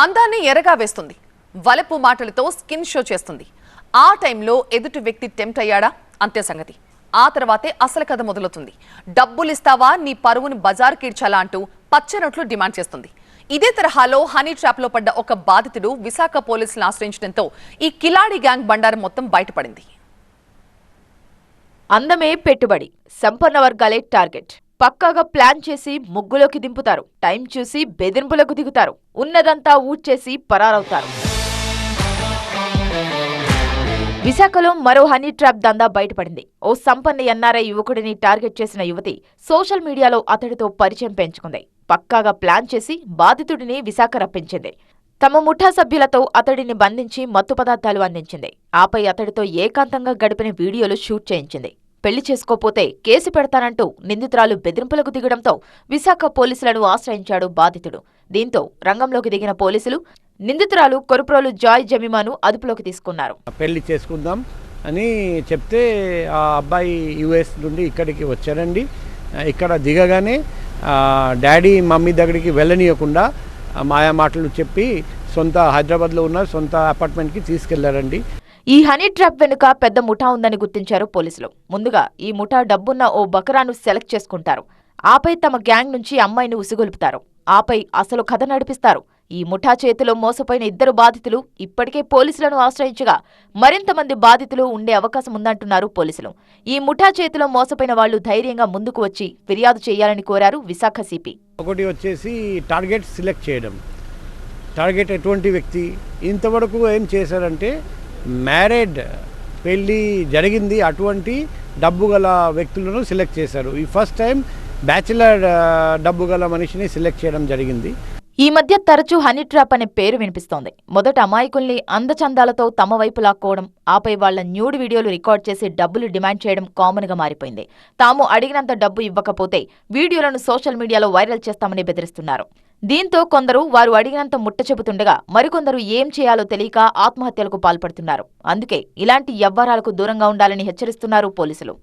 అందాన్ని ఎరగా వేస్తుంది. వలపు మాటలతో స్కిన్ షో చేస్తుంది. ఆ టైంలో ఎదుటి వ్యక్తి టెంప్ట్ అయ్యాడా అంతే సంగతి. ఆ తర్వాతే అసలు కథ మొదలవుతుంది. డబ్బులిస్తావా, నీ పరువుని బజార్ కీడ్చాలా అంటూ పచ్చనట్లు డిమాండ్ చేస్తుంది. ఇదే తరహాలో హనీ ట్రాప్ లో పడ్డ ఒక బాధితుడు విశాఖ పోలీసులను ఆశ్రయించడంతో ఈ కిలాడి గ్యాంగ్ బండారం మొత్తం బయటపడింది. అందమే పెట్టుబడి, సంపన్న వర్గాలే టార్గెట్. పక్కాగా ప్లాన్ చేసి ముగ్గులోకి దింపుతారు. టైం చూసి బెదిరింపులకు దిగుతారు. ఉన్నదంతా ఊడ్చేసి పరారవుతారు. విశాఖలో మరో హనీ ట్రాప్ దందా బయటపడింది. ఓ సంపన్న ఎన్ఆర్ఐ యువకుడిని టార్గెట్ చేసిన యువతి సోషల్ మీడియాలో అతడితో పరిచయం పెంచుకుంది. పక్కాగా ప్లాన్ చేసి బాధితుడిని విశాఖ రప్పించింది. తమ ముఠా సభ్యులతో అతడిని బంధించి మత్తు పదార్థాలు అందించింది. ఆపై అతడితో ఏకాంతంగా గడిపిన వీడియోలు షూట్ చేయించింది. పెళ్లి చేసుకోపోతే కేసు పెడతానంటూ నిందితురాలు బెదిరింపులకు దిగడంతో విశాఖ పోలీసులను ఆశ్రయించాడు బాధితుడు. దీంతో రంగంలోకి దిగిన పోలీసులు నిందితురాలు కొరుప్రోలు జాయ్ జమీమాను అదుపులోకి తీసుకున్నారు. పెళ్లి చేసుకుందాం అని చెప్తే ఆ అబ్బాయి యుఎస్ నుండి ఇక్కడికి వచ్చారండి. ఇక్కడ దిగగానే డాడీ మమ్మీ దగ్గరికి వెళ్ళనీయకుండా మాయా మాటలు చెప్పి సొంత హైదరాబాద్లో ఉన్న సొంత అపార్ట్మెంట్కి తీసుకెళ్లారండి. ఈ హనీ ట్రాప్ వెనుక పెద్ద ముఠా ఉందని గుర్తించారు పోలీసులు. ముందుగా ఈ ముఠా డబ్బున్న ఓ బకరాను సెలెక్ట్ చేసుకుంటారు. ఆపై తమ గ్యాంగ్ నుంచి అమ్మాయిని ఉసిగొలుపుతారు. ఆపై అసలు కథ నడిపిస్తారు. ఈ ముఠా చేతిలో మోసపోయిన 2 బాధితులు ఇప్పటికే పోలీసులను ఆశ్రయించగా మరింత మంది బాధితులు ఉండే అవకాశం ఉందంటున్నారు పోలీసులు. ఈ ముఠా చేతిలో మోసపోయిన వాళ్లు ధైర్యంగా ముందుకు వచ్చి ఫిర్యాదు చేయాలని కోరారు విశాఖ సిపి. ఒకటి వచ్చేసి టార్గెట్ సెలెక్ట్ చేయడం. టార్గెట్ ఎటువంటి వ్యక్తి ఇంతవరకు ఏం చేశారంటే మ్యారేడ్ పెళ్ళి జరిగింది అటువంటి డబ్బు గల వ్యక్తులను సెలెక్ట్ చేశారు. ఈ ఫస్ట్ టైం బ్యాచిలర్ డబ్బు గల మనిషిని సెలెక్ట్ చేయడం జరిగింది. ఈ మధ్య తరచూ హనీ ట్రాప్ అనే పేరు వినిపిస్తోంది. మొదట అమాయకుల్ని అందచందాలతో తమ వైపు లాక్కోవడం, ఆపై వాళ్ల న్యూడ్ వీడియోలు రికార్డ్ చేసి డబ్బులు డిమాండ్ చేయడం కామన్ గా మారిపోయింది. తాము అడిగినంత డబ్బు ఇవ్వకపోతే వీడియోలను సోషల్ మీడియాలో వైరల్ చేస్తామని బెదిరిస్తున్నారు. దీంతో కొందరు వారు అడిగినంత ముట్ట చెబుతుండగా మరికొందరు ఏం చేయాలో తెలియక ఆత్మహత్యలకు పాల్పడుతున్నారు. అందుకే ఇలాంటి వ్యవహారాలకు దూరంగా ఉండాలని హెచ్చరిస్తున్నారు పోలీసులు.